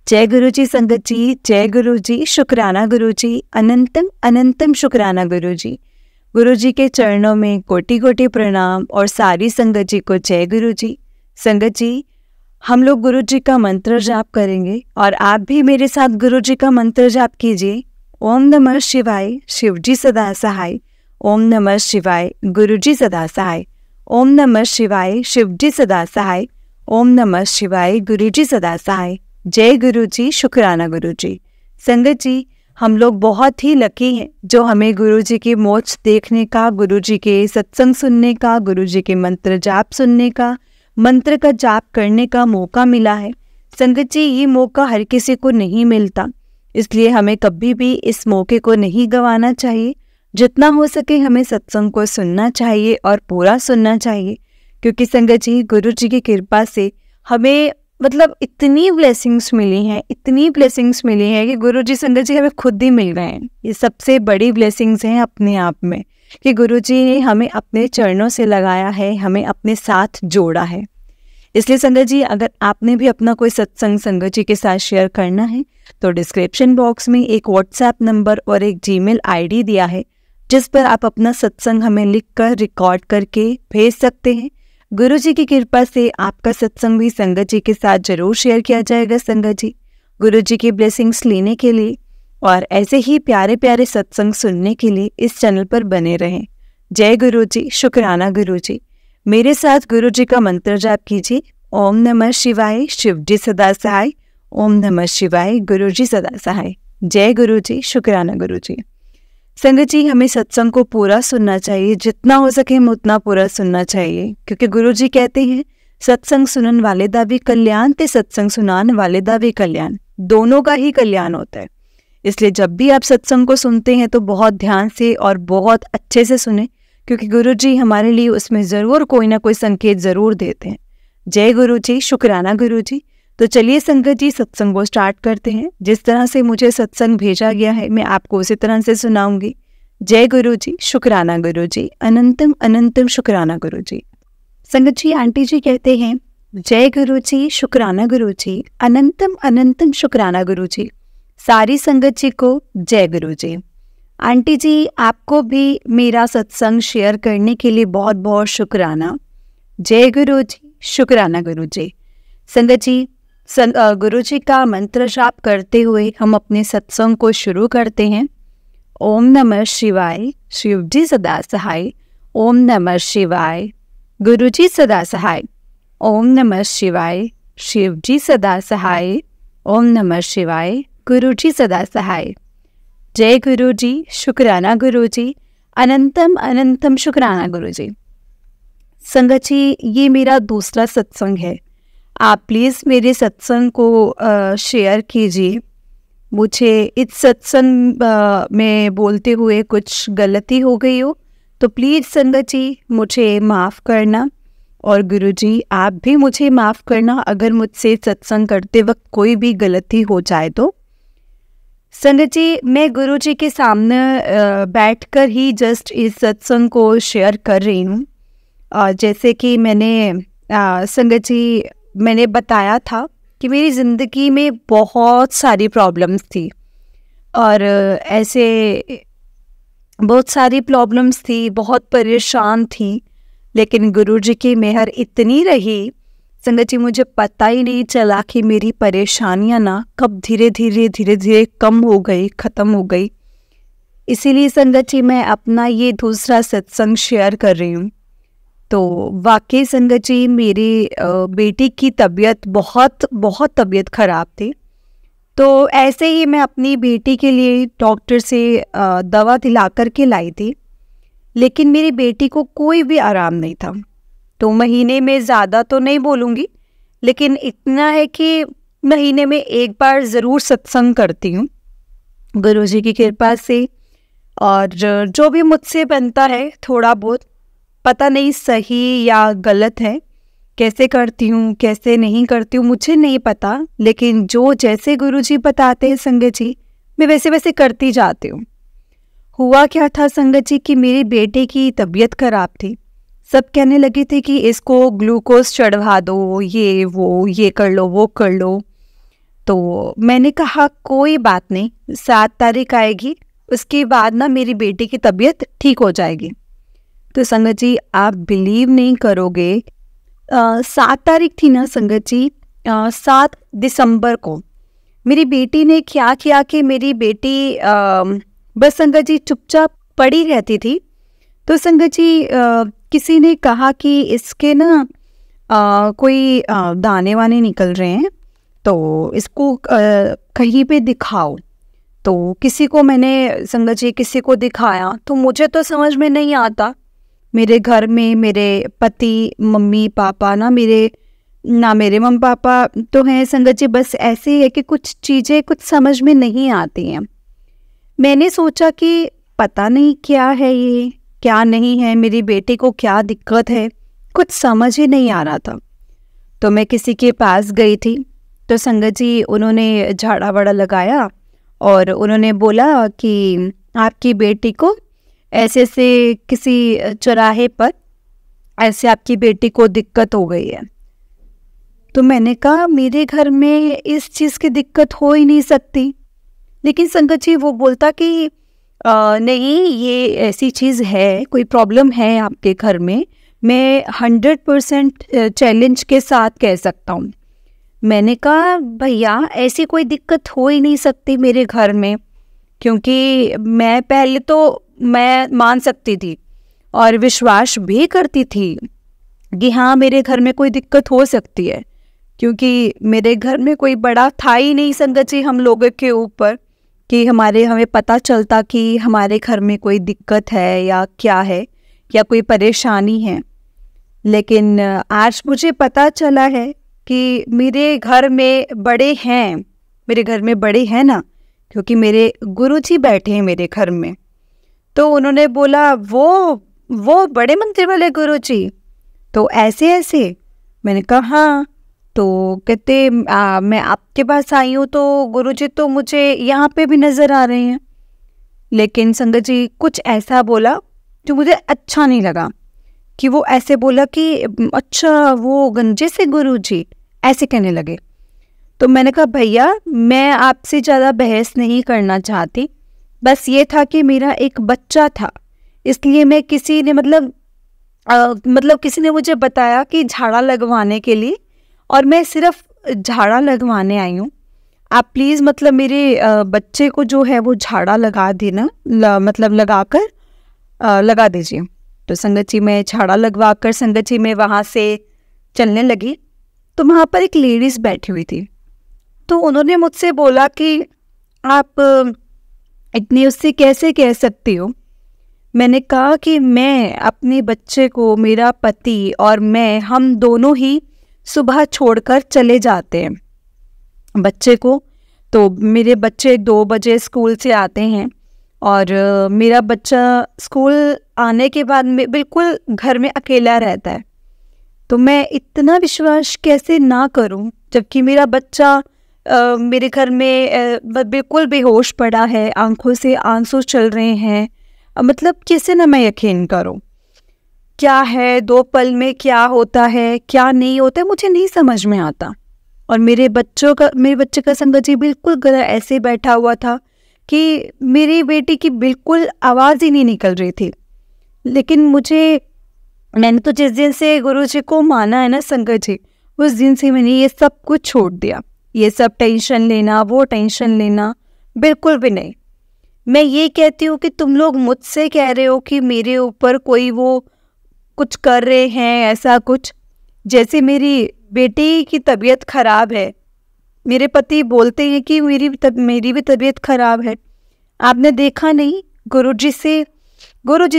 जय गुरु जी संगत जी, जय गुरु जी, शुक्राना गुरु जी, अनंतम अनंतम शुक्राना गुरु जी। गुरु जी के चरणों में कोटि कोटि प्रणाम और सारी संगत जी को जय गुरु जी। संगत जी, हम लोग गुरु जी का मंत्र जाप करेंगे और आप भी मेरे साथ गुरु जी का मंत्र जाप कीजिए। ओम नमः शिवाय, शिव जी सदा सहाय। ओम नमः शिवाय, गुरु जी सदा सहाय। ओम नमः शिवाय, शिव जी सदा सहाय। ओम नमः शिवाय, गुरु जी सदा सहाय। जय गुरु जी, शुक्राना गुरु जी। संगत जी, हम लोग बहुत ही लकी हैं जो हमें गुरु जी की मोक्ष देखने का, गुरु जी के सत्संग सुनने का, गुरु जी के मंत्र जाप सुनने का, मंत्र का जाप करने का मौका मिला है। संगत जी, ये मौका हर किसी को नहीं मिलता, इसलिए हमें कभी भी इस मौके को नहीं गंवाना चाहिए। जितना हो सके हमें सत्संग को सुनना चाहिए और पूरा सुनना चाहिए, क्योंकि संगत जी, गुरु जी की कृपा से हमें इतनी ब्लेसिंग्स मिली हैं, इतनी ब्लेसिंग्स मिली हैं कि गुरु जी संगत जी हमें खुद ही मिल गए हैं। ये सबसे बड़ी ब्लेसिंग्स हैं अपने आप में कि गुरु जी ने हमें अपने चरणों से लगाया है, हमें अपने साथ जोड़ा है। इसलिए संगत जी, अगर आपने भी अपना कोई सत्संग संगत जी के साथ शेयर करना है तो डिस्क्रिप्शन बॉक्स में एक व्हाट्सएप नंबर और एक जीमेल आईडी दिया है, जिस पर आप अपना सत्संग हमें लिखकर रिकॉर्ड करके भेज सकते हैं। गुरु जी की कृपा से आपका सत्संग भी संगत जी के साथ जरूर शेयर किया जाएगा। संगत जी, गुरु जी की ब्लेसिंग्स लेने के लिए और ऐसे ही प्यारे प्यारे सत्संग सुनने के लिए इस चैनल पर बने रहें। जय गुरु जी, शुक्राना गुरु जी। मेरे साथ गुरु जी का मंत्र जाप कीजिए। ओम नमः शिवाय, शिव जी सदा सहाय। ओम नमः शिवाय, गुरु जी सदा सहाय। जय गुरु जी, शुक्राना गुरु जी। संगत जी, हमें सत्संग को पूरा सुनना चाहिए, जितना हो सके हम उतना पूरा सुनना चाहिए, क्योंकि गुरु जी कहते हैं सत्संग सुनन वाले दा भी कल्याण ते सत्संग सुनान वाले दा भी कल्याण, दोनों का ही कल्याण होता है। इसलिए जब भी आप सत्संग को सुनते हैं तो बहुत ध्यान से और बहुत अच्छे से सुने, क्योंकि गुरु जी हमारे लिए उसमें ज़रूर कोई ना कोई संकेत ज़रूर देते हैं। जय गुरु जी, शुक्राना गुरु जी। तो चलिए संगत जी, सत्संग को स्टार्ट करते हैं। जिस तरह से मुझे सत्संग भेजा गया है मैं आपको उसी तरह से सुनाऊंगी। जय गुरु जी, शुक्राना गुरु जी, अनंतम अनंतम शुक्राना गुरु जी। संगत जी, आंटी जी कहते हैं जय गुरु जी, शुक्राना गुरु जी, अनंतम अनंतम शुक्राना गुरु जी। सारी संगत जी को जय गुरु जी। आंटी जी, आपको भी मेरा सत्संग शेयर करने के लिए बहुत बहुत शुक्राना। जय गुरु जी, शुक्राना गुरु जी। संगत जी, गुरु जी का मंत्र जाप करते हुए हम अपने सत्संग को शुरू करते हैं। ओम नमः शिवाय, शिव जी सदा सहाय। ओम नमः शिवाय, गुरु जी सदा सहाय। ओम नमः शिवाय, शिव जी सदा सहाय। ओम नमः शिवाय, गुरु जी सदा सहाय। जय गुरु जी, शुक्राना गुरु जी, अनंतम अनंतम शुक्राना गुरु जी। संगत जी, ये मेरा दूसरा सत्संग है। आप प्लीज़ मेरे सत्संग को शेयर कीजिए। मुझे इस सत्संग में बोलते हुए कुछ गलती हो गई हो तो प्लीज़ संगत जी मुझे माफ़ करना, और गुरु जी आप भी मुझे माफ़ करना अगर मुझसे सत्संग करते वक्त कोई भी गलती हो जाए तो। संगत जी, मैं गुरु जी के सामने बैठकर ही जस्ट इस सत्संग को शेयर कर रही हूँ। जैसे कि संगत जी मैंने बताया था कि मेरी ज़िंदगी में बहुत सारी प्रॉब्लम्स थी, और ऐसे बहुत सारी प्रॉब्लम्स थी, बहुत परेशान थी, लेकिन गुरु जी की मेहर इतनी रही संगत जी, मुझे पता ही नहीं चला कि मेरी परेशानियां ना कब धीरे धीरे कम हो गई, ख़त्म हो गई। इसीलिए संगत जी मैं अपना ये दूसरा सत्संग शेयर कर रही हूँ। तो वाकई संगत जी, मेरी बेटी की तबीयत बहुत तबीयत ख़राब थी। तो ऐसे ही मैं अपनी बेटी के लिए डॉक्टर से दवा दिला कर के लाई थी, लेकिन मेरी बेटी को कोई भी आराम नहीं था। तो महीने में ज़्यादा तो नहीं बोलूँगी, लेकिन इतना है कि महीने में एक बार ज़रूर सत्संग करती हूँ गुरु जी की कृपा से, और जो भी मुझसे बनता है थोड़ा बहुत, पता नहीं सही या गलत है, कैसे करती हूँ कैसे नहीं करती हूँ मुझे नहीं पता, लेकिन जो जैसे गुरु जी बताते हैं संगत जी, मैं वैसे वैसे करती जाती हूँ। हुआ क्या था संगत जी कि मेरी बेटे की तबीयत खराब थी। सब कहने लगे थे कि इसको ग्लूकोज चढ़वा दो, ये वो, ये कर लो वो कर लो। तो मैंने कहा कोई बात नहीं, 7 तारीख आएगी, उसके बाद ना मेरी बेटी की तबीयत ठीक हो जाएगी। तो संगत जी आप बिलीव नहीं करोगे, 7 तारीख थी ना संगत जी, 7 दिसंबर को मेरी बेटी ने क्या किया कि मेरी बेटी बस संगत जी चुपचाप पड़ी रहती थी। तो संगत जी किसी ने कहा कि इसके ना कोई दाने वाने निकल रहे हैं, तो इसको कहीं पे दिखाओ। तो किसी को मैंने संगत जी किसी को दिखाया, तो मुझे तो समझ में नहीं आता। मेरे घर में मेरे पति मम्मी पापा ना मेरे मम्मी पापा तो हैं संगत जी, बस ऐसे ही है कि कुछ चीज़ें कुछ समझ में नहीं आती हैं। मैंने सोचा कि पता नहीं क्या है ये, क्या नहीं है, मेरी बेटी को क्या दिक्कत है, कुछ समझ ही नहीं आ रहा था। तो मैं किसी के पास गई थी, तो संगत जी उन्होंने झाड़ा वाड़ा लगाया और उन्होंने बोला कि आपकी बेटी को ऐसे ऐसे किसी चौराहे पर ऐसे आपकी बेटी को दिक्कत हो गई है। तो मैंने कहा मेरे घर में इस चीज़ की दिक्कत हो ही नहीं सकती। लेकिन संगत जी वो बोलता कि नहीं ये ऐसी चीज़ है, कोई प्रॉब्लम है आपके घर में, मैं 100% चैलेंज के साथ कह सकता हूँ। मैंने कहा भैया ऐसी कोई दिक्कत हो ही नहीं सकती मेरे घर में, क्योंकि मैं पहले तो मैं मान सकती थी और विश्वास भी करती थी कि हाँ मेरे घर में कोई दिक्कत हो सकती है, क्योंकि मेरे घर में कोई बड़ा था ही नहीं संगत जी हम लोगों के ऊपर कि हमें पता चलता कि हमारे घर में कोई दिक्कत है या क्या है या कोई परेशानी है। लेकिन आज मुझे पता चला है कि मेरे घर में बड़े हैं ना, क्योंकि मेरे गुरुजी बैठे हैं मेरे घर में। तो उन्होंने बोला वो बड़े मंदिर वाले गुरुजी, तो ऐसे मैंने कहा हाँ। तो कहते मैं आपके पास आई हूँ तो गुरुजी तो मुझे यहाँ पे भी नज़र आ रहे हैं। लेकिन संगत जी कुछ ऐसा बोला जो मुझे अच्छा नहीं लगा, कि वो ऐसे बोला कि अच्छा वो गंजे से गुरुजी, ऐसे कहने लगे। तो मैंने कहा भैया मैं आपसे ज़्यादा बहस नहीं करना चाहती, बस ये था कि मेरा एक बच्चा था, इसलिए मैं किसी ने मुझे बताया कि झाड़ा लगवाने के लिए, और मैं सिर्फ झाड़ा लगवाने आई हूँ। आप प्लीज़ मेरे बच्चे को जो है वो झाड़ा लगा देना, लगा दीजिए। तो संगत जी मैं झाड़ा लगवा कर संगत जी मैं वहाँ से चलने लगी, तो वहाँ पर एक लेडीज़ बैठी हुई थी। तो उन्होंने मुझसे बोला कि आप इतनी उससे कैसे कह सकती हो। मैंने कहा कि मैं अपने बच्चे को, मेरा पति और मैं, हम दोनों ही सुबह छोड़कर चले जाते हैं बच्चे को। तो मेरे बच्चे 2 बजे स्कूल से आते हैं और मेरा बच्चा स्कूल आने के बाद में बिल्कुल घर में अकेला रहता है। तो मैं इतना विश्वास कैसे ना करूं, जबकि मेरा बच्चा मेरे घर में बिल्कुल बेहोश पड़ा है, आंखों से आंसू चल रहे हैं। कैसे ना मैं यकीन करूं, क्या है 2 पल में क्या होता है क्या नहीं होता है मुझे नहीं समझ में आता। और मेरे बच्चे का संगत जी बिल्कुल गला ऐसे बैठा हुआ था कि मेरी बेटी की बिल्कुल आवाज़ ही नहीं निकल रही थी। लेकिन मैंने तो जिस दिन से गुरुजी को माना है ना संगत जी, उस दिन से मैंने ये सब कुछ छोड़ दिया। ये सब टेंशन लेना, वो टेंशन लेना बिल्कुल भी नहीं। मैं ये कहती हूँ कि तुम लोग मुझसे कह रहे हो कि मेरे ऊपर कोई वो कुछ कर रहे हैं, ऐसा कुछ। जैसे मेरी बेटी की तबीयत ख़राब है, मेरे पति बोलते हैं कि मेरी भी तबीयत ख़राब है। आपने देखा नहीं, गुरुजी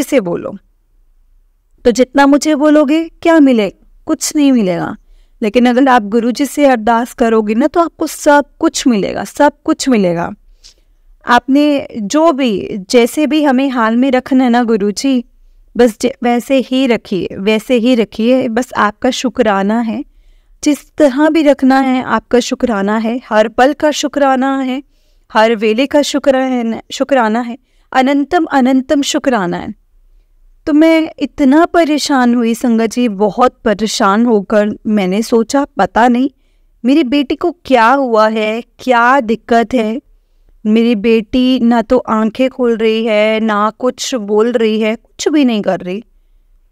से बोलो। तो जितना मुझे बोलोगे क्या मिलेगा, कुछ नहीं मिलेगा। लेकिन अगर आप गुरुजी से अरदास करोगे ना तो आपको सब कुछ मिलेगा, सब कुछ मिलेगा। आपने जो भी जैसे भी हमें हाल में रखना है ना गुरुजी, बस वैसे ही रखिए। बस आपका शुक्राना है, जिस तरह भी रखना है आपका शुक्राना है, हर पल का शुक्राना है, हर वेले का शुक्राना है, अनंतम अनंतम शुक्राना है। तो मैं इतना परेशान हुई संगत जी, बहुत परेशान होकर मैंने सोचा पता नहीं मेरी बेटी को क्या हुआ है, क्या दिक्कत है। मेरी बेटी ना तो आंखें खोल रही है, ना कुछ बोल रही है, कुछ भी नहीं कर रही।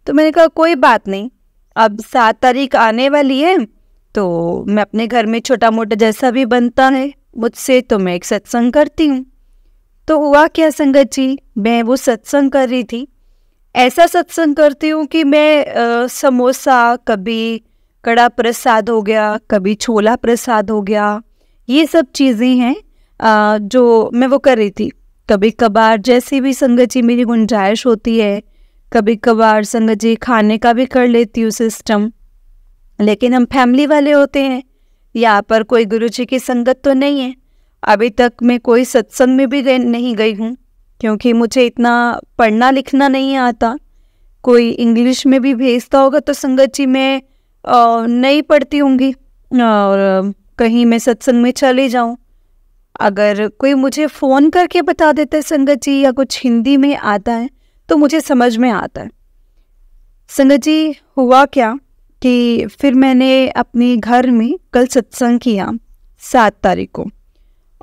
तो मैंने कहा कोई बात नहीं, अब 7 तारीख आने वाली है, तो मैं अपने घर में छोटा मोटा जैसा भी बनता है मुझसे, तो मैं एक सत्संग करती हूँ। तो हुआ क्या संगत जी, मैं वो सत्संग कर रही थी। ऐसा सत्संग करती हूँ कि मैं समोसा, कभी कड़ा प्रसाद हो गया, कभी छोला प्रसाद हो गया, ये सब चीज़ें हैं जो मैं वो कर रही थी। कभी कभार जैसी भी संगत जी मेरी गुंजाइश होती है, कभी कभार संगत जी खाने का भी कर लेती हूँ सिस्टम। लेकिन हम फैमिली वाले होते हैं, यहाँ पर कोई गुरु जी की संगत तो नहीं है। अभी तक मैं कोई सत्संग में भी नहीं गई हूँ, क्योंकि मुझे इतना पढ़ना लिखना नहीं आता। कोई इंग्लिश में भी भेजता होगा तो संगत जी मैं नहीं पढ़ती होंगी, और कहीं मैं सत्संग में चले जाऊँ, अगर कोई मुझे फ़ोन करके बता देता है संगत जी, या कुछ हिंदी में आता है तो मुझे समझ में आता है। संगत जी हुआ क्या कि फिर मैंने अपने घर में कल सत्संग किया 7 तारीख को,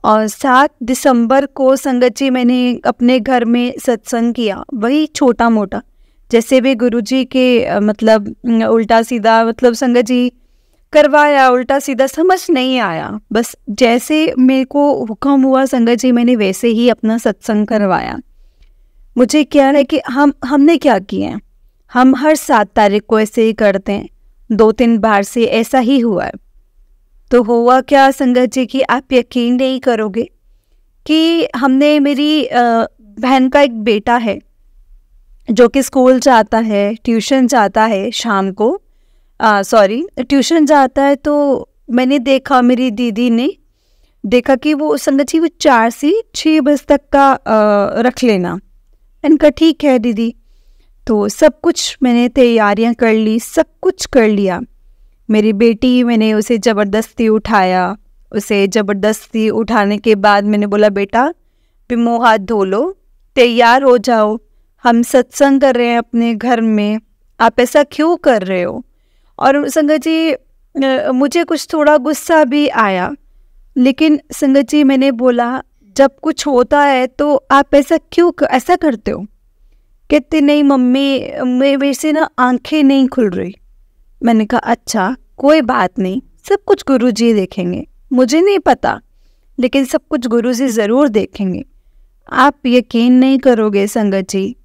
और 7 दिसंबर को संगत जी मैंने अपने घर में सत्संग किया, वही छोटा मोटा, जैसे भी गुरुजी के मतलब उल्टा सीधा, मतलब संगत जी करवाया, उल्टा सीधा समझ नहीं आया, बस जैसे मेरे को हुक्म हुआ संगत जी मैंने वैसे ही अपना सत्संग करवाया। मुझे क्या है कि हमने क्या किया है, हम हर 7 तारीख को ऐसे ही करते हैं, 2-3 बार से ऐसा ही हुआ है। तो हुआ क्या संगत जी कि आप यकीन नहीं करोगे कि हमने, मेरी बहन का एक बेटा है जो कि स्कूल जाता है, ट्यूशन जाता है शाम को, ट्यूशन जाता है। तो मैंने देखा, मेरी दीदी ने देखा कि वो संगत जी वो 4 से 6 बजे तक का रख लेना। मैंने कहा ठीक है दीदी। तो सब कुछ मैंने तैयारियां कर ली, सब कुछ कर लिया। मेरी बेटी, मैंने उसे ज़बरदस्ती उठाया, उसे ज़बरदस्ती उठाने के बाद मैंने बोला बेटा भी मुँह हाथ धो लो, तैयार हो जाओ, हम सत्संग कर रहे हैं अपने घर में, आप ऐसा क्यों कर रहे हो। और संगत जी मुझे कुछ थोड़ा गुस्सा भी आया, लेकिन संगत जी मैंने बोला जब कुछ होता है तो आप ऐसा क्यों ऐसा करते हो। कहते नहीं मम्मी, मेरे से ना आंखें नहीं खुल रही। मैंने कहा अच्छा कोई बात नहीं, सब कुछ गुरुजी देखेंगे, मुझे नहीं पता लेकिन सब कुछ गुरुजी ज़रूर देखेंगे। आप यकीन नहीं करोगे संगत जी,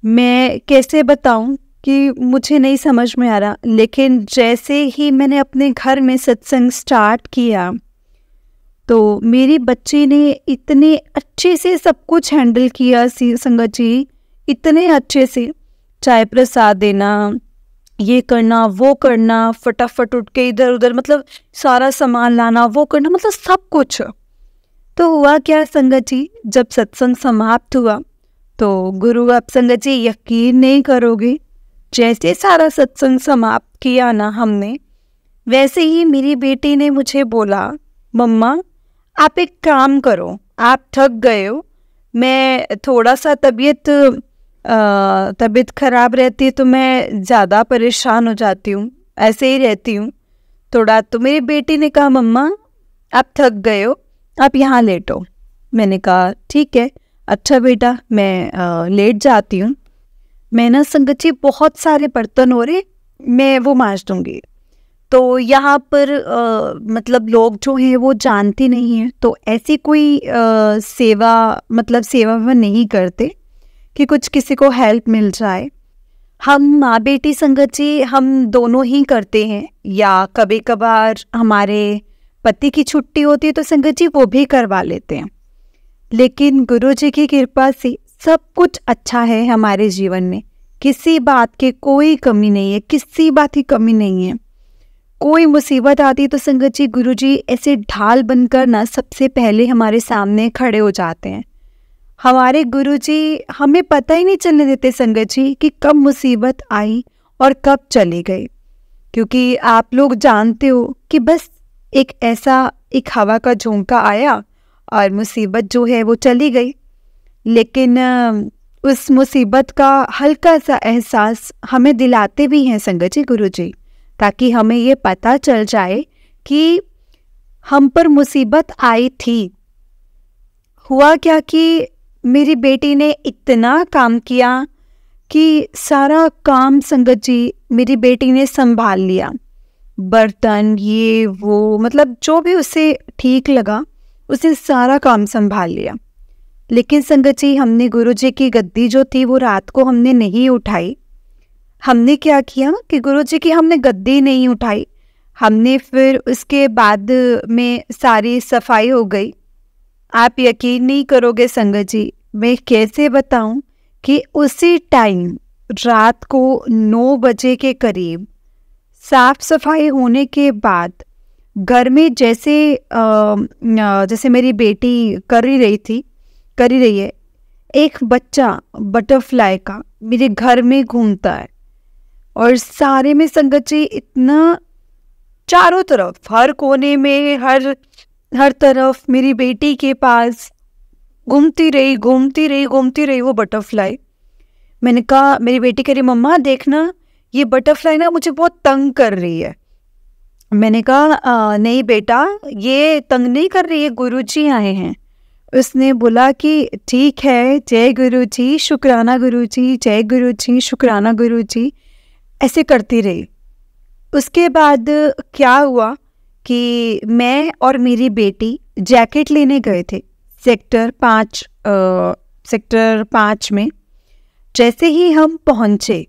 मैं कैसे बताऊं कि मुझे नहीं समझ में आ रहा, लेकिन जैसे ही मैंने अपने घर में सत्संग स्टार्ट किया तो मेरी बच्ची ने इतने अच्छे से सब कुछ हैंडल किया संगत जी, इतने अच्छे से, चाय प्रसाद देना, ये करना वो करना, फटाफट उठ के इधर उधर, मतलब सारा सामान लाना, वो करना, मतलब सब कुछ। तो हुआ क्या संगत जी, जब सत्संग समाप्त हुआ तो गुरु, आप संगत जी यकीन नहीं करोगे, जैसे सारा सत्संग समाप्त किया ना हमने, वैसे ही मेरी बेटी ने मुझे बोला मम्मा आप एक काम करो, आप थक गए हो, मैं थोड़ा सा तबीयत खराब रहती है तो मैं ज़्यादा परेशान हो जाती हूँ, ऐसे ही रहती हूँ थोड़ा। तो मेरी बेटी ने कहा मम्मा आप थक गए हो, आप यहाँ लेटो। मैंने कहा ठीक है, अच्छा बेटा मैं लेट जाती हूँ। मैं ना संगत जी बहुत सारे बर्तन हो रहे, मैं वो मांज दूँगी। तो यहाँ पर मतलब लोग जो हैं वो जानते नहीं हैं, तो ऐसी कोई सेवा, मतलब सेवा वो नहीं करते कि कुछ किसी को हेल्प मिल जाए। हम माँ बेटी संगत जी हम दोनों ही करते हैं, या कभी कभार हमारे पति की छुट्टी होती है तो संगत जी वो भी करवा लेते हैं। लेकिन गुरु जी की कृपा से सब कुछ अच्छा है हमारे जीवन में, किसी बात की कोई कमी नहीं है, किसी बात की कमी नहीं है। कोई मुसीबत आती है तो संगत जी गुरु जी ऐसे ढाल बनकर ना सबसे पहले हमारे सामने खड़े हो जाते हैं। हमारे गुरु जी हमें पता ही नहीं चलने देते संगत जी कि कब मुसीबत आई और कब चली गई, क्योंकि आप लोग जानते हो कि बस एक हवा का झोंका आया और मुसीबत जो है वो चली गई। लेकिन उस मुसीबत का हल्का सा एहसास हमें दिलाते भी हैं संगत जी गुरु जी, ताकि हमें ये पता चल जाए कि हम पर मुसीबत आई थी। हुआ क्या कि मेरी बेटी ने इतना काम किया कि सारा काम संगत जी मेरी बेटी ने संभाल लिया। बर्तन ये वो, मतलब जो भी उसे ठीक लगा उसने सारा काम संभाल लिया। लेकिन संगत जी हमने गुरु जी की गद्दी जो थी वो रात को हमने नहीं उठाई। हमने क्या किया कि गुरु जी की हमने गद्दी नहीं उठाई, हमने फिर उसके बाद में सारी सफाई हो गई। आप यकीन नहीं करोगे संगत जी, मैं कैसे बताऊं कि उसी टाइम रात को 9 बजे के करीब साफ सफाई होने के बाद घर में जैसे मेरी बेटी कर ही रही है, एक बच्चा बटरफ्लाई का मेरे घर में घूमता है। और सारे में संगत जी इतना चारों तरफ, हर कोने में, हर तरफ मेरी बेटी के पास घूमती रही वो बटरफ्लाई। मैंने कहा, मेरी बेटी कह रही मम्मा देखना ये बटरफ्लाई ना मुझे बहुत तंग कर रही है। मैंने कहा नहीं बेटा ये तंग नहीं कर रही है, गुरुजी आए हैं। उसने बोला कि ठीक है, जय गुरुजी, शुक्राना गुरुजी, जय गुरुजी, शुक्राना गुरुजी, ऐसे करती रही। उसके बाद क्या हुआ कि मैं और मेरी बेटी जैकेट लेने गए थे सेक्टर 5 में। जैसे ही हम पहुँचे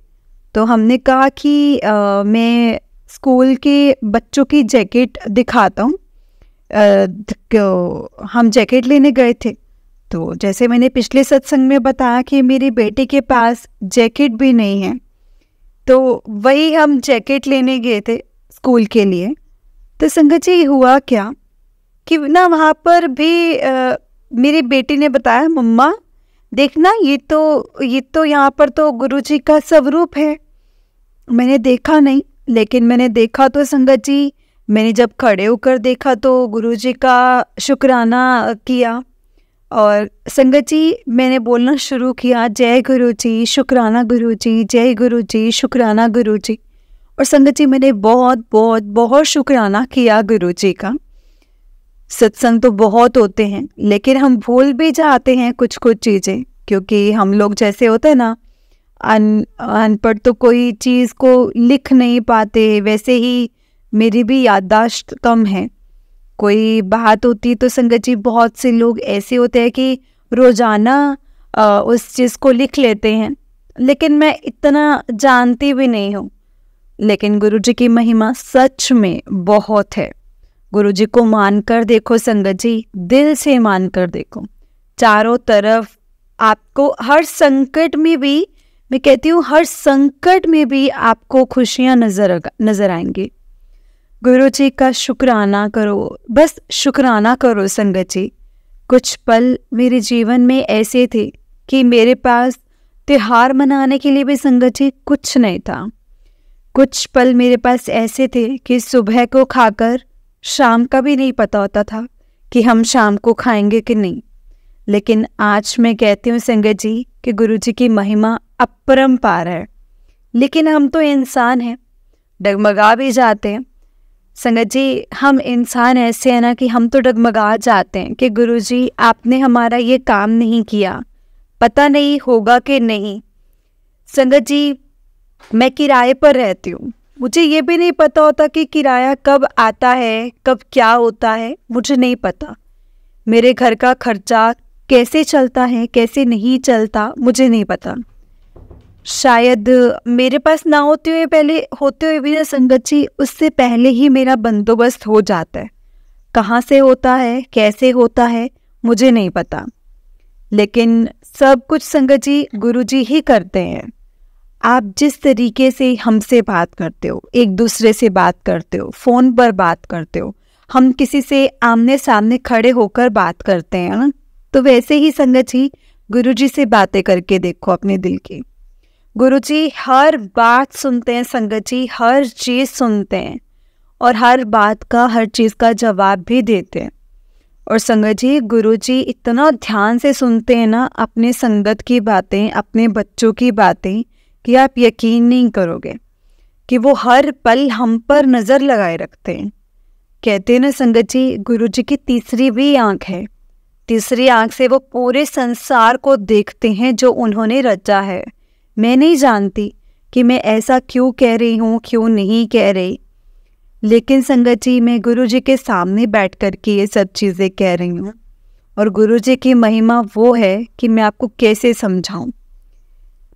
तो हमने कहा कि मैं स्कूल के बच्चों की जैकेट दिखाता हूँ। हम जैकेट लेने गए थे, तो जैसे मैंने पिछले सत्संग में बताया कि मेरी बेटी के पास जैकेट भी नहीं है, तो वही हम जैकेट लेने गए थे स्कूल के लिए। तो संगत जी हुआ क्या कि ना वहाँ पर भी मेरी बेटी ने बताया मम्मा देखना ये तो यहाँ पर तो गुरुजी का स्वरूप है। मैंने देखा नहीं, लेकिन मैंने देखा तो संगत जी, मैंने जब खड़े होकर देखा तो गुरुजी का शुक्राना किया। और संगत जी मैंने बोलना शुरू किया, जय गुरुजी, शुक्राना गुरुजी, जय गुरुजी, शुक्राना गुरुजी। और संगत जी मैंने बहुत बहुत बहुत शुक्राना किया गुरुजी का। सत्संग तो बहुत होते हैं, लेकिन हम भूल भी जाते हैं कुछ चीज़ें, क्योंकि हम लोग जैसे होते हैं ना, अनपढ़ तो कोई चीज़ को लिख नहीं पाते, वैसे ही मेरी भी याददाश्त कम है। कोई बात होती तो संगत जी बहुत से लोग ऐसे होते हैं कि रोज़ाना उस चीज़ को लिख लेते हैं, लेकिन मैं इतना जानती भी नहीं हूँ। लेकिन गुरुजी की महिमा सच में बहुत है। गुरुजी को मान कर देखो संगत जी, दिल से मान कर देखो। चारों तरफ आपको हर संकट में भी, मैं कहती हूँ हर संकट में भी आपको खुशियाँ नजर आएंगी। गुरुजी का शुक्राना करो, बस शुक्राना करो संगत जी। कुछ पल मेरे जीवन में ऐसे थे कि मेरे पास त्योहार मनाने के लिए भी संगत जी कुछ नहीं था। कुछ पल मेरे पास ऐसे थे कि सुबह को खाकर शाम का भी नहीं पता होता था कि हम शाम को खाएंगे कि नहीं। लेकिन आज मैं कहती हूँ संगत जी कि गुरुजी की महिमा अपरंपार है। लेकिन हम तो इंसान हैं, डगमगा भी जाते हैं। संगत जी हम इंसान ऐसे हैं ना कि हम तो डगमगा जाते हैं कि गुरुजी आपने हमारा ये काम नहीं किया, पता नहीं होगा कि नहीं। संगत जी मैं किराए पर रहती हूँ, मुझे ये भी नहीं पता होता कि किराया कब आता है, कब क्या होता है, मुझे नहीं पता। मेरे घर का खर्चा कैसे चलता है, कैसे नहीं चलता, मुझे नहीं पता। शायद मेरे पास ना होते हुए भी ना संगत जी, उससे पहले ही मेरा बंदोबस्त हो जाता है। कहाँ से होता है, कैसे होता है, मुझे नहीं पता। लेकिन सब कुछ संगत जी गुरुजी ही करते हैं। आप जिस तरीके से हमसे बात करते हो, एक दूसरे से बात करते हो, फ़ोन पर बात करते हो, हम किसी से आमने सामने खड़े होकर बात करते हैं ना, तो वैसे ही संगत जी गुरुजी से बातें करके देखो अपने दिल की। गुरुजी हर बात सुनते हैं संगत जी, हर चीज़ सुनते हैं और हर बात का, हर चीज़ का जवाब भी देते हैं। और संगत जी गुरुजी इतना ध्यान से सुनते हैं ना अपने संगत की बातें, अपने बच्चों की बातें, कि आप यकीन नहीं करोगे कि वो हर पल हम पर नज़र लगाए रखते हैं। कहते हैं ना संगत जी, गुरु जी की तीसरी भी आंख है। तीसरी आंख से वो पूरे संसार को देखते हैं जो उन्होंने रचा है। मैं नहीं जानती कि मैं ऐसा क्यों कह रही हूँ, क्यों नहीं कह रही, लेकिन संगत जी मैं गुरु जी के सामने बैठ कर के ये सब चीज़ें कह रही हूँ। और गुरु जी की महिमा वो है कि मैं आपको कैसे समझाऊँ।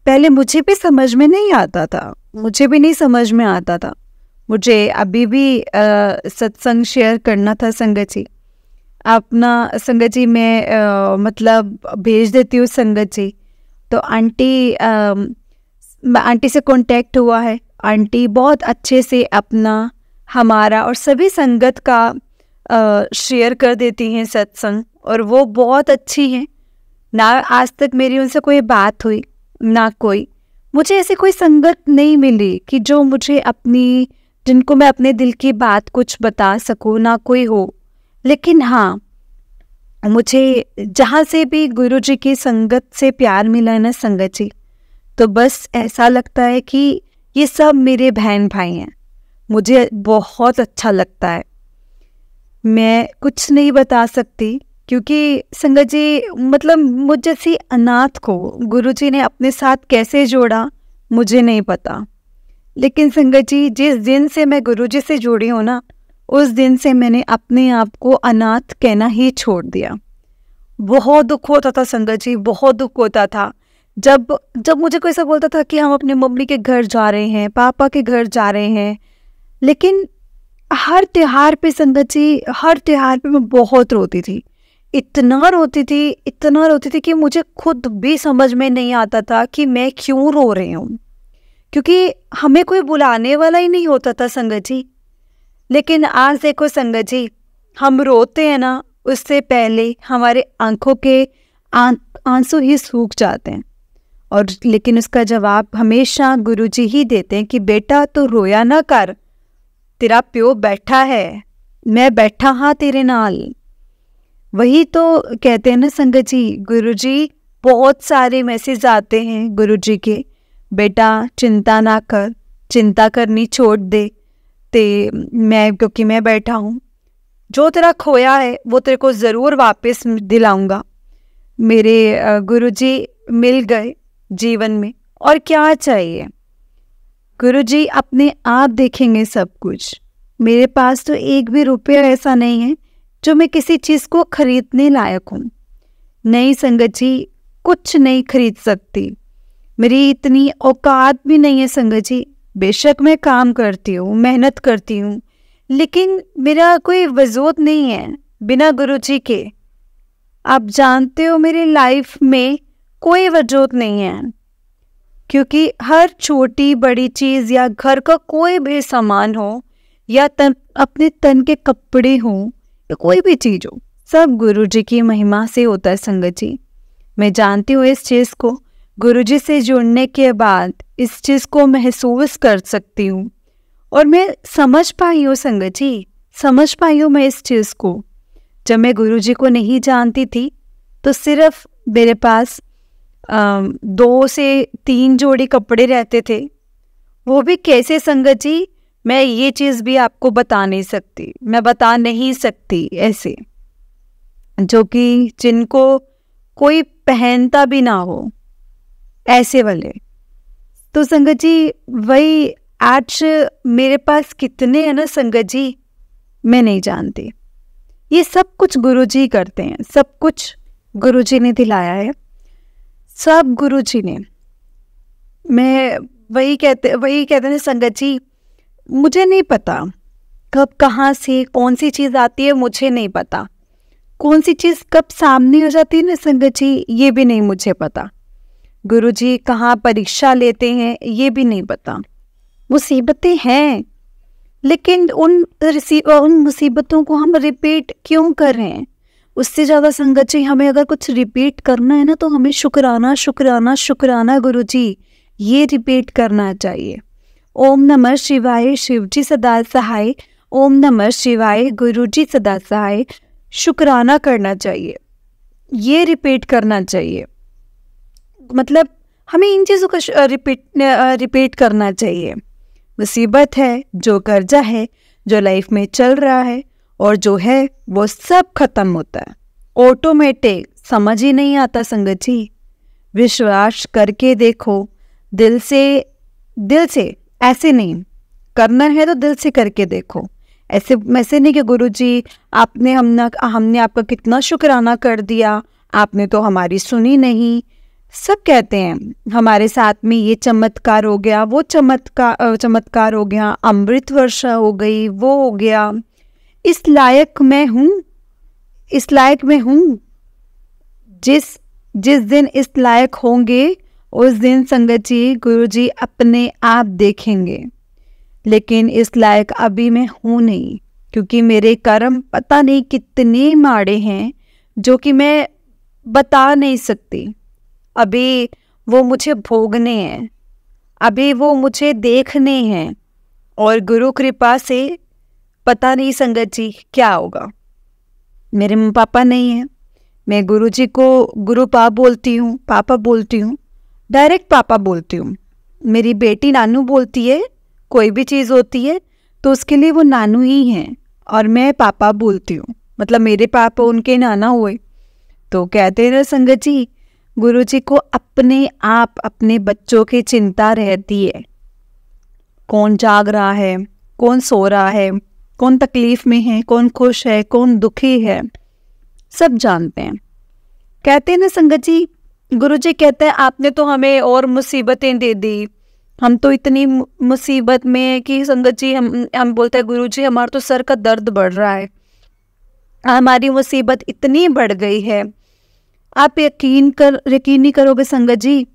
पहले मुझे भी समझ में नहीं आता था, मुझे भी नहीं समझ में आता था। मुझे अभी भी सत्संग शेयर करना था संगत जी। अपना संगत जी मैं मतलब भेज देती हूँ संगत जी। तो आंटी से कांटेक्ट हुआ है। आंटी बहुत अच्छे से अपना, हमारा और सभी संगत का शेयर कर देती हैं सत्संग, और वो बहुत अच्छी हैं। ना आज तक मेरी उनसे कोई बात हुई, ना कोई मुझे ऐसी कोई संगत नहीं मिली कि जो मुझे अपनी, जिनको मैं अपने दिल की बात कुछ बता सकूं, ना कोई हो। लेकिन हाँ, मुझे जहाँ से भी गुरु जी की संगत से प्यार मिला है ना संगत जी, तो बस ऐसा लगता है कि ये सब मेरे बहन भाई हैं। मुझे बहुत अच्छा लगता है। मैं कुछ नहीं बता सकती, क्योंकि संगत जी मतलब मुझ जैसी अनाथ को गुरुजी ने अपने साथ कैसे जोड़ा मुझे नहीं पता। लेकिन संगत जी जिस दिन से मैं गुरुजी से जुड़ी हूँ ना, उस दिन से मैंने अपने आप को अनाथ कहना ही छोड़ दिया। बहुत दुख होता था संगत जी, बहुत दुख होता था जब मुझे कोई ऐसा बोलता था कि हम अपने मम्मी के घर जा रहे हैं, पापा के घर जा रहे हैं। लेकिन हर त्योहार पे संगत जी, हर त्योहार पे मैं बहुत रोती थी। इतना रोती थी कि मुझे खुद भी समझ में नहीं आता था कि मैं क्यों रो रही हूँ, क्योंकि हमें कोई बुलाने वाला ही नहीं होता था संगत जी। लेकिन आज देखो संगत जी, हम रोते हैं ना, उससे पहले हमारे आंखों के आंसू ही सूख जाते हैं। और लेकिन उसका जवाब हमेशा गुरुजी ही देते हैं कि बेटा तो रोया ना कर, तेरा प्यो बैठा है, मैं बैठा हाँ तेरे नाल। वही तो कहते हैं ना संगत जी, गुरुजी बहुत सारे मैसेज आते हैं गुरुजी के, बेटा चिंता ना कर, चिंता करनी छोड़ दे, क्योंकि मैं बैठा हूँ। जो तेरा खोया है वो तेरे को ज़रूर वापस दिलाऊंगा। मेरे गुरुजी मिल गए जीवन में, और क्या चाहिए। गुरुजी अपने आप देखेंगे सब कुछ। मेरे पास तो एक भी रुपया ऐसा नहीं है जो मैं किसी चीज़ को खरीदने लायक हूँ। नहीं संगत जी, कुछ नहीं खरीद सकती। मेरी इतनी औकात भी नहीं है संगत जी। बेशक मैं काम करती हूँ, मेहनत करती हूँ, लेकिन मेरा कोई वजूद नहीं है बिना गुरुजी के। आप जानते हो मेरी लाइफ में कोई वजूद नहीं है, क्योंकि हर छोटी बड़ी चीज़ या घर का कोई भी सामान हो, या अपने तन के कपड़े हों, या कोई भी चीज़ हो, सब गुरुजी की महिमा से होता है संगत जी। मैं जानती हूँ इस चीज़ को। गुरुजी से जुड़ने के बाद इस चीज़ को महसूस कर सकती हूँ, और मैं समझ पाई हूँ संगत जी, समझ पाई हूँ मैं इस चीज़ को। जब मैं गुरुजी को नहीं जानती थी तो सिर्फ मेरे पास 2 से 3 जोड़ी कपड़े रहते थे। वो भी कैसे संगत जी, मैं ये चीज़ भी आपको बता नहीं सकती, मैं बता नहीं सकती। ऐसे जो कि जिनको कोई पहनता भी ना हो, ऐसे वाले। तो संगत जी वही आज मेरे पास कितने हैं ना संगत जी, मैं नहीं जानती। ये सब कुछ गुरुजी करते हैं, सब कुछ गुरुजी ने दिलाया है, सब गुरुजी ने। मैं वही कहते हैं संगत जी, मुझे नहीं पता कब कहाँ से कौन सी चीज़ आती है, मुझे नहीं पता। कौन सी चीज़ कब सामने हो जाती है ना संगत जी, ये भी नहीं मुझे पता। गुरुजी कहाँ परीक्षा लेते हैं ये भी नहीं पता। मुसीबतें हैं, लेकिन उन मुसीबतों को हम रिपीट क्यों कर रहे हैं? उससे ज़्यादा संगत जी, हमें अगर कुछ रिपीट करना है ना, तो हमें शुक्राना शुक्राना शुक्राना गुरुजी, ये रिपीट करना चाहिए। ओम नमः शिवाय, शिवजी सदा सहाय। ओम नमः शिवाय, गुरुजी सदा सहाय। शुक्राना करना चाहिए, ये रिपीट करना चाहिए। मतलब हमें इन चीज़ों का रिपीट करना चाहिए। मुसीबत है, जो कर्जा है, जो लाइफ में चल रहा है, और जो है वो सब खत्म होता है, ऑटोमेटिक। समझ ही नहीं आता संगत जी। विश्वास करके देखो, दिल से ऐसे नहीं करना है तो दिल से करके देखो। ऐसे नहीं कि गुरुजी हमने आपका कितना शुक्राना कर दिया, आपने तो हमारी सुनी नहीं। सब कहते हैं हमारे साथ में ये चमत्कार हो गया, वो चमत्कार हो गया, अमृत वर्षा हो गई, वो हो गया। इस लायक मैं हूँ। जिस दिन इस लायक होंगे उस दिन संगत जी गुरुजी अपने आप देखेंगे। लेकिन इस लायक अभी मैं हूँ नहीं, क्योंकि मेरे कर्म पता नहीं कितने माड़े हैं जो कि मैं बता नहीं सकती। अभी वो मुझे भोगने हैं, अभी वो मुझे देखने हैं। और गुरु कृपा से पता नहीं संगत जी क्या होगा। मेरे मम्मी पापा नहीं हैं, मैं गुरुजी को गुरु पापा बोलती हूँ, डायरेक्ट पापा बोलती हूँ। मेरी बेटी नानू बोलती है, कोई भी चीज़ होती है तो उसके लिए वो नानू ही हैं, और मैं पापा बोलती हूँ, मतलब मेरे पापा उनके नाना हुए। तो कहते हैं ना संगत जी, गुरुजी को अपने आप अपने बच्चों की चिंता रहती है। कौन जाग रहा है, कौन सो रहा है, कौन तकलीफ में है, कौन खुश है, कौन दुखी है, सब जानते हैं। कहते हैं ना संगत जी, गुरुजी कहते हैं आपने तो हमें और मुसीबतें दे दी, हम तो इतनी मुसीबत में है कि संगत जी हम बोलते हैं गुरुजी हमारा तो सर का दर्द बढ़ रहा है, हमारी मुसीबत इतनी बढ़ गई है। आप यकीन नहीं करोगे संगत जी,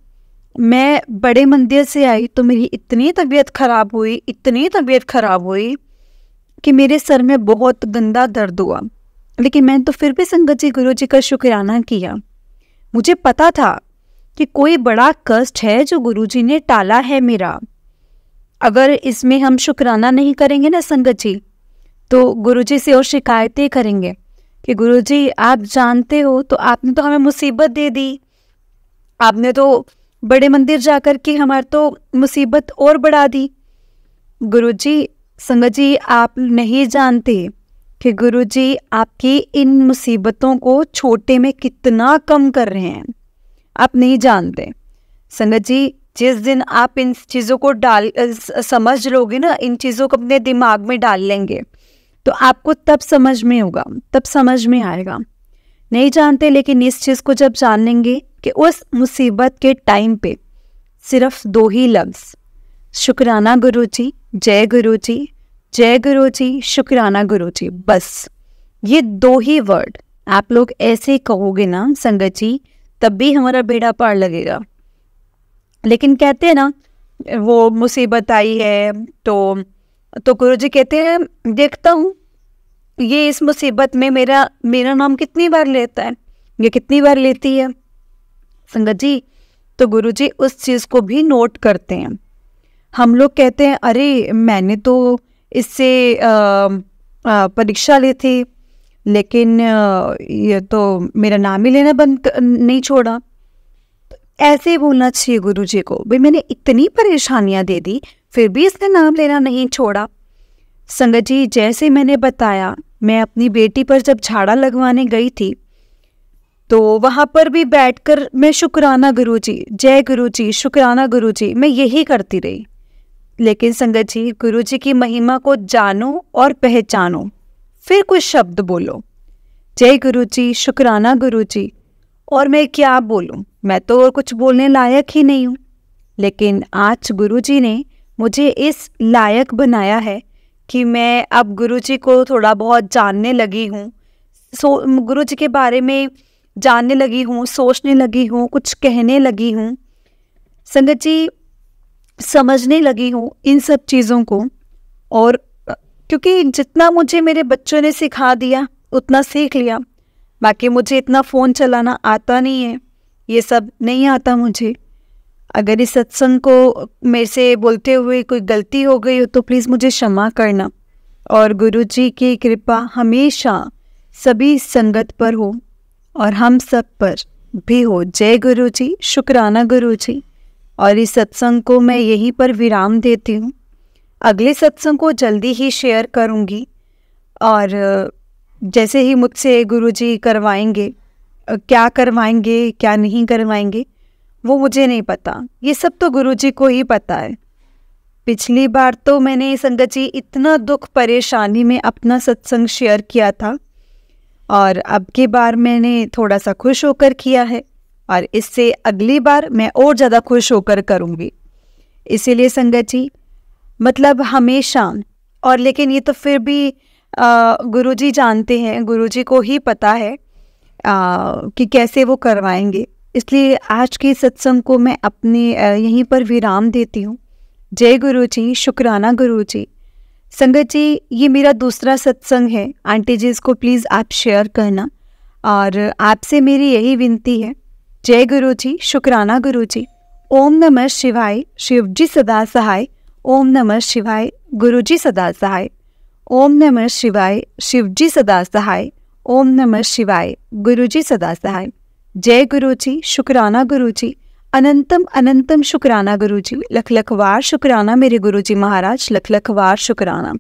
मैं बड़े मंदिर से आई तो मेरी इतनी तबीयत खराब हुई कि मेरे सर में बहुत गंदा दर्द हुआ। लेकिन मैं तो फिर भी संगत जी गुरुजी का शुक्राना किया। मुझे पता था कि कोई बड़ा कष्ट है जो गुरुजी ने टाला है मेरा। अगर इसमें हम शुक्राना नहीं करेंगे ना संगत जी, तो गुरुजी से और शिकायतें करेंगे कि गुरुजी आप जानते हो तो आपने तो हमें मुसीबत दे दी, आपने तो बड़े मंदिर जाकर के हमारी तो मुसीबत और बढ़ा दी। गुरुजी संगत जी आप नहीं जानते कि गुरुजी आपकी इन मुसीबतों को छोटे में कितना कम कर रहे हैं, आप नहीं जानते। संगत जी जिस दिन आप इन चीज़ों को समझ लोगे ना, इन चीज़ों को अपने दिमाग में डाल लेंगे, तो आपको तब समझ में होगा, तब समझ में आएगा। नहीं जानते, लेकिन इस चीज़ को जब जान लेंगे कि उस मुसीबत के टाइम पे सिर्फ 2 ही लफ्ज़, शुक्राना गुरुजी, जय गुरुजी, जय गुरुजी, शुक्राना गुरुजी, बस ये 2 ही वर्ड आप लोग ऐसे कहोगे ना संगत जी, तब भी हमारा बेड़ा पार लगेगा। लेकिन कहते हैं ना वो मुसीबत आई है तो गुरुजी कहते हैं देखता हूँ ये इस मुसीबत में मेरा नाम कितनी बार लेता है, ये कितनी बार लेती है संगत जी। तो गुरुजी उस चीज़ को भी नोट करते हैं। हम लोग कहते हैं अरे मैंने तो इससे परीक्षा ली थी, लेकिन ये तो मेरा नाम ही लेना नहीं छोड़ा। तो ऐसे ही बोलना चाहिए गुरुजी को, भाई मैंने इतनी परेशानियां दे दी फिर भी इसने नाम लेना नहीं छोड़ा। संगत जी जैसे मैंने बताया, मैं अपनी बेटी पर जब झाड़ा लगवाने गई थी तो वहाँ पर भी बैठकर मैं शुक्राना गुरुजी, जय गुरुजी, शुक्राना गुरुजी, मैं यही करती रही। लेकिन संगत जी गुरुजी की महिमा को जानो और पहचानो, फिर कुछ शब्द बोलो, जय गुरुजी, शुक्राना गुरुजी, और मैं क्या बोलूं, मैं तो और कुछ बोलने लायक ही नहीं हूँ। लेकिन आज गुरुजी ने मुझे इस लायक बनाया है कि मैं अब गुरुजी को थोड़ा बहुत जानने लगी हूँ, गुरुजी के बारे में जानने लगी हूँ, सोचने लगी हूँ, कुछ कहने लगी हूँ संगत जी, समझने लगी हूँ इन सब चीज़ों को। और क्योंकि जितना मुझे मेरे बच्चों ने सिखा दिया उतना सीख लिया, बाकी मुझे इतना फ़ोन चलाना आता नहीं है, ये सब नहीं आता मुझे। अगर इस सत्संग को मेरे से बोलते हुए कोई गलती हो गई हो तो प्लीज़ मुझे क्षमा करना। और गुरुजी की कृपा हमेशा सभी संगत पर हो और हम सब पर भी हो। जय गुरुजी, शुक्राना गुरुजी। और इस सत्संग को मैं यहीं पर विराम देती हूँ। अगले सत्संग को जल्दी ही शेयर करूँगी। और जैसे ही मुझसे गुरुजी करवाएंगे, क्या करवाएंगे क्या नहीं करवाएंगे वो मुझे नहीं पता, ये सब तो गुरुजी को ही पता है। पिछली बार तो मैंने संगत जी इतना दुख परेशानी में अपना सत्संग शेयर किया था, और अब की बार मैंने थोड़ा सा खुश होकर किया है, और इससे अगली बार मैं और ज़्यादा खुश होकर करूँगी। इसीलिए संगत जी मतलब हमेशा, और लेकिन ये तो फिर भी गुरुजी जानते हैं, गुरुजी को ही पता है कि कैसे वो करवाएंगे। इसलिए आज के सत्संग को मैं अपने यहीं पर विराम देती हूँ। जय गुरु जी, शुक्राना गुरु जी। संगत जी ये मेरा दूसरा सत्संग है, आंटी जी इसको प्लीज़ आप शेयर करना, और आपसे मेरी यही विनती है। जय गुरु जी, शुक्राना गुरु जी। ओम नमः शिवाय, शिव जी सदा सहाय। ओम नमः शिवाय, गुरु जी सदा सहाय। ओम नमः शिवाय, शिव जी सदा सहाय। ओम नमः शिवाय, गुरु जी सदा सहाय। जय गुरु जी, शुक्राना गुरु जी। अनंतम अनंतम शुक्राना गुरु जी। लख लख वार शुक्राना मेरे गुरु जी महाराज, लख लख वार शुक्राना।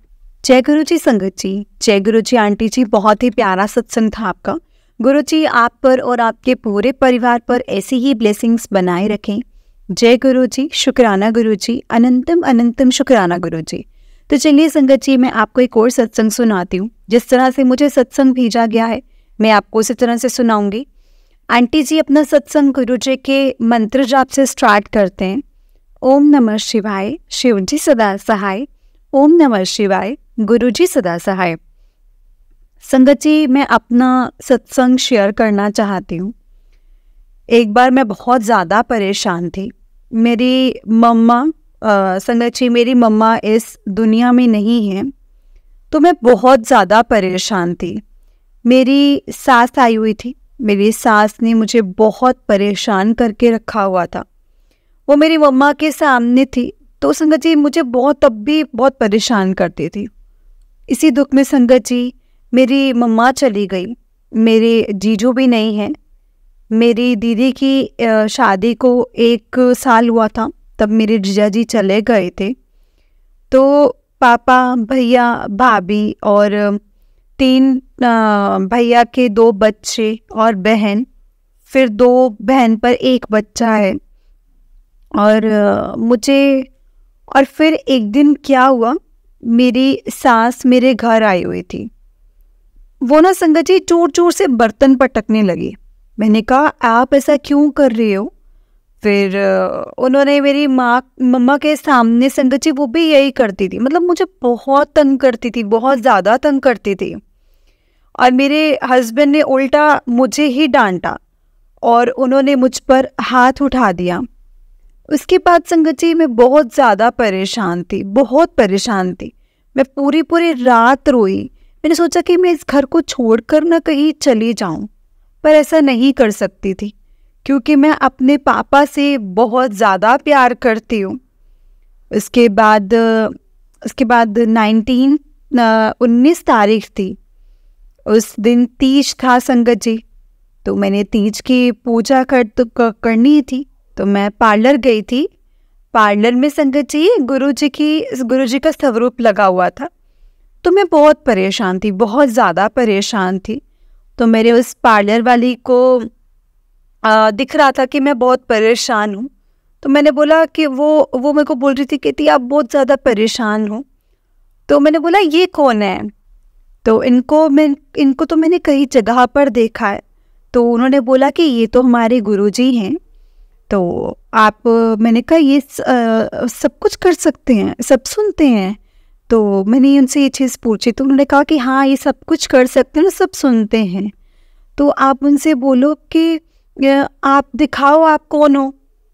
जय गुरु जी संगत जी, जय गुरु जी आंटी जी। बहुत ही प्यारा सत्संग था आपका। गुरु जी आप पर और आपके पूरे परिवार पर ऐसी ही ब्लेसिंग्स बनाए रखें। जय गुरु जी, शुक्राना गुरु जी। अनंतम अनंतम शुक्राना गुरु जी। तो चलिए संगत जी मैं आपको एक और सत्संग सुनाती हूँ। जिस तरह से मुझे सत्संग भेजा गया है मैं आपको उसी तरह से सुनाऊंगी। आंटी जी अपना सत्संग गुरु जी के मंत्र जाप से स्टार्ट करते हैं। ओम नमः शिवाय, शिव जी सदा सहाय। ओम नमः शिवाय, गुरु जी सदा सहाय। संगत जी मैं अपना सत्संग शेयर करना चाहती हूँ। एक बार मैं बहुत ज़्यादा परेशान थी। मेरी मम्मा संगत जी मेरी मम्मा इस दुनिया में नहीं है, तो मैं बहुत ज़्यादा परेशान थी। मेरी सास आई हुई थी। मेरी सास ने मुझे बहुत परेशान करके रखा हुआ था। वो मेरी मम्मा के सामने थी, तो संगत जी मुझे तब भी बहुत परेशान करती थी। इसी दुख में संगत जी मेरी मम्मा चली गई। मेरे जीजू भी नहीं हैं। मेरी दीदी की शादी को 1 साल हुआ था, तब मेरे जीजा जी चले गए थे। तो पापा, भैया, भाभी और 3 भैया के 2 बच्चे और बहन, फिर 2 बहन पर 1 बच्चा है। और मुझे, और फिर एक दिन क्या हुआ, मेरी सास मेरे घर आई हुई थी। वो ना संगत जी जोर जोर से बर्तन पटकने लगी। मैंने कहा आप ऐसा क्यों कर रही हो? फिर उन्होंने मेरी मम्मा के सामने संगत जी वो भी यही करती थी, मतलब मुझे बहुत तंग करती थी, बहुत ज़्यादा तंग करती थी। और मेरे हस्बैंड ने उल्टा मुझे ही डांटा और उन्होंने मुझ पर हाथ उठा दिया। उसके बाद संगत जी मैं बहुत ज़्यादा परेशान थी, बहुत परेशान थी। मैं पूरी रात रोई। मैंने सोचा कि मैं इस घर को छोड़कर ना कहीं चली जाऊं, पर ऐसा नहीं कर सकती थी क्योंकि मैं अपने पापा से बहुत ज़्यादा प्यार करती हूँ। उसके बाद 19 तारीख थी, उस दिन तीज था संगत जी। तो मैंने तीज की पूजा करनी थी, तो मैं पार्लर गई थी। पार्लर में संगत जी गुरु जी का स्वरूप लगा हुआ था। तो मैं बहुत परेशान थी, बहुत ज़्यादा परेशान थी। तो मेरे उस पार्लर वाली को दिख रहा था कि मैं बहुत परेशान हूँ। तो मैंने बोला कि वो मेरे को बोल रही थी, कहती आप बहुत ज़्यादा परेशान हो। तो मैंने बोला ये कौन है? तो इनको तो मैंने कई जगह पर देखा है। तो उन्होंने बोला कि ये तो हमारे गुरुजी हैं। तो मैंने कहा ये सब कुछ कर सकते हैं, सब सुनते हैं? तो मैंने उनसे ये चीज़ पूछी, तो उन्होंने कहा कि हाँ ये सब कुछ कर सकते हैं, सब सुनते हैं। तो आप उनसे बोलो कि आप दिखाओ आप कौन हो।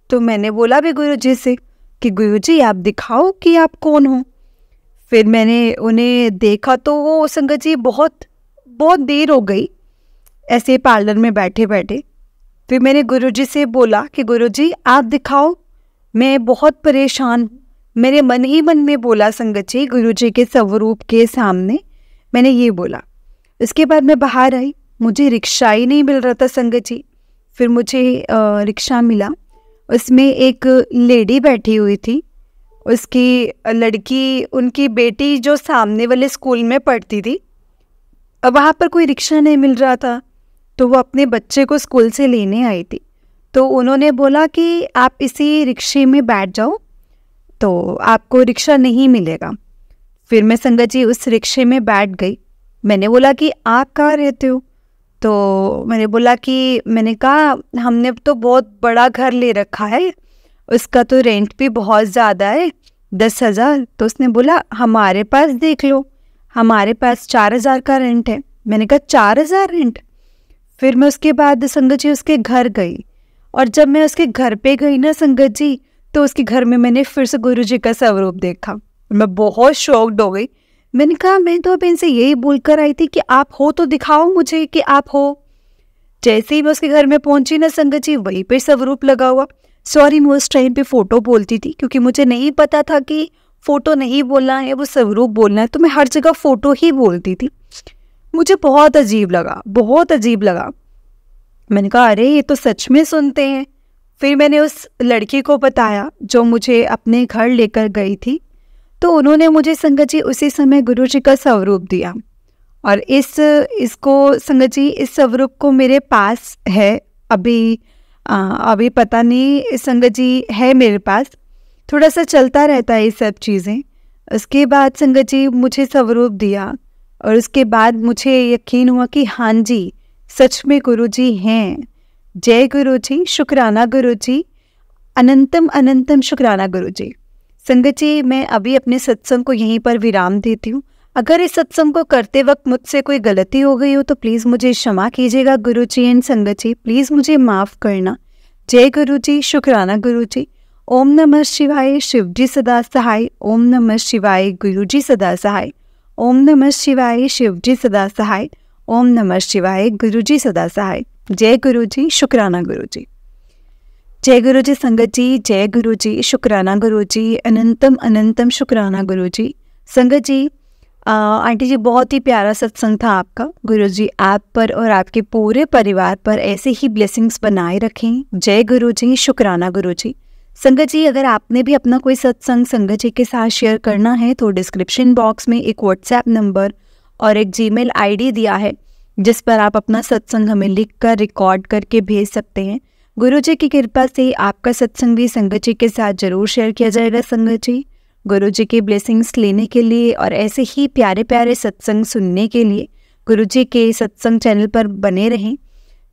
तो मैंने बोला भी गुरुजी से कि गुरुजी आप दिखाओ कि आप कौन हो। फिर मैंने उन्हें देखा तो वो संगत जी बहुत देर हो गई ऐसे पार्लर में बैठे बैठे। फिर मैंने गुरुजी से बोला कि गुरुजी आप दिखाओ, मैं बहुत परेशान हूँ। मेरे मन ही मन में बोला संगत जी, गुरुजी के स्वरूप के सामने मैंने ये बोला। इसके बाद मैं बाहर आई, मुझे रिक्शा ही नहीं मिल रहा था संगत जी। फिर मुझे रिक्शा मिला, उसमें एक लेडी बैठी हुई थी। उसकी लड़की, उनकी बेटी जो सामने वाले स्कूल में पढ़ती थी, अब वहाँ पर कोई रिक्शा नहीं मिल रहा था, तो वो अपने बच्चे को स्कूल से लेने आई थी। तो उन्होंने बोला कि आप इसी रिक्शे में बैठ जाओ, तो आपको रिक्शा नहीं मिलेगा। फिर मैं संगत जी उस रिक्शे में बैठ गई। मैंने बोला कि आप कहाँ रहते हो? तो मैंने बोला कि मैंने कहा हमने तो बहुत बड़ा घर ले रखा है, उसका तो रेंट भी बहुत ज़्यादा है, 10,000। तो उसने बोला हमारे पास देख लो, हमारे पास 4,000 का रेंट है। मैंने कहा 4,000 रेंट? फिर मैं उसके बाद संगत जी उसके घर गई, और जब मैं उसके घर पे गई ना संगत जी, तो उसके घर में मैंने फिर से गुरु जी का स्वरूप देखा। मैं बहुत शॉक्ड हो गई। मैंने कहा मैं तो अब इनसे यही बोल कर आई थी कि आप हो तो दिखाओ मुझे कि आप हो। जैसे ही मैं उसके घर में पहुंची ना संगत जी, वहीं पे स्वरूप लगा हुआ। सॉरी, मैं उस टाइम पे फ़ोटो बोलती थी, क्योंकि मुझे नहीं पता था कि फ़ोटो नहीं बोलना है, वो स्वरूप बोलना है, तो मैं हर जगह फ़ोटो ही बोलती थी। मुझे बहुत अजीब लगा, बहुत अजीब लगा। मैंने कहा अरे ये तो सच में सुनते हैं। फिर मैंने उस लड़की को बताया जो मुझे अपने घर लेकर गई थी, तो उन्होंने मुझे संगत जी उसी समय गुरु जी का स्वरूप दिया। और इसको संगत जी, इस स्वरूप को मेरे पास है अभी पता नहीं संगत जी, है मेरे पास, थोड़ा सा चलता रहता है ये सब चीज़ें। उसके बाद संगत जी मुझे स्वरूप दिया, और उसके बाद मुझे यकीन हुआ कि हाँ जी, सच में गुरु जी हैं। जय गुरु जी, शुक्राना गुरु जी, अनंतम अनंतम शुक्राना गुरु जी। संगत जी, मैं अभी अपने सत्संग को यहीं पर विराम देती हूँ। अगर इस सत्संग को करते वक्त मुझसे कोई गलती हो गई हो तो प्लीज़ मुझे क्षमा कीजिएगा गुरु जी एंड संगत जी, प्लीज़ मुझे माफ़ करना। जय गुरु जी, शुक्राना गुरु जी। ओम नमः शिवाय, शिव जी सदा सहाय। ओम नमः शिवाय, गुरु जी सदा सहाय। ओम नमः शिवाय, शिव जी सदा सहाय। ओम नमः शिवाय, गुरु जी सदा सहाय। जय गुरु जी, शुक्राना गुरु जी। जय गुरु जी संगत जी, जय गुरु जी, शुक्राना गुरु जी, अनंतम अनंतम शुक्राना गुरु जी। संगत जी, आंटी जी, बहुत ही प्यारा सत्संग था आपका। गुरु जी आप पर और आपके पूरे परिवार पर ऐसे ही ब्लेसिंग्स बनाए रखें। जय गुरु जी, शुक्राना गुरु जी। संगत जी, अगर आपने भी अपना कोई सत्संग संगत जी के साथ शेयर करना है तो डिस्क्रिप्शन बॉक्स में एक व्हाट्सएप नंबर और एक जीमेल आईडी दिया है, जिस पर आप अपना सत्संग हमें लिख कर रिकॉर्ड करके भेज सकते हैं। गुरु जी की कृपा से आपका सत्संग भी संगत जी के साथ जरूर शेयर किया जाएगा। संगत जी, गुरु जी की ब्लेसिंग्स लेने के लिए और ऐसे ही प्यारे प्यारे सत्संग सुनने के लिए गुरु जी के सत्संग चैनल पर बने रहें।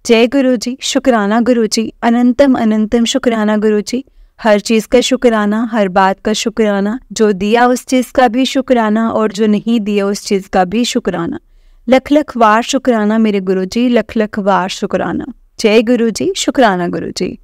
जय गुरु जी, शुक्राना गुरु जी, अनंतम अनंतम शुक्राना गुरु जी। हर चीज़ का शुक्राना, हर बात का शुक्राना, जो दिया उस चीज़ का भी शुक्राना और जो नहीं दिया उस चीज़ का भी शुक्राना। लख लख वार शुक्राना मेरे गुरु जी, लख लख वार शुक्राना। जय गुरु जी, शुक्राना गुरु जी।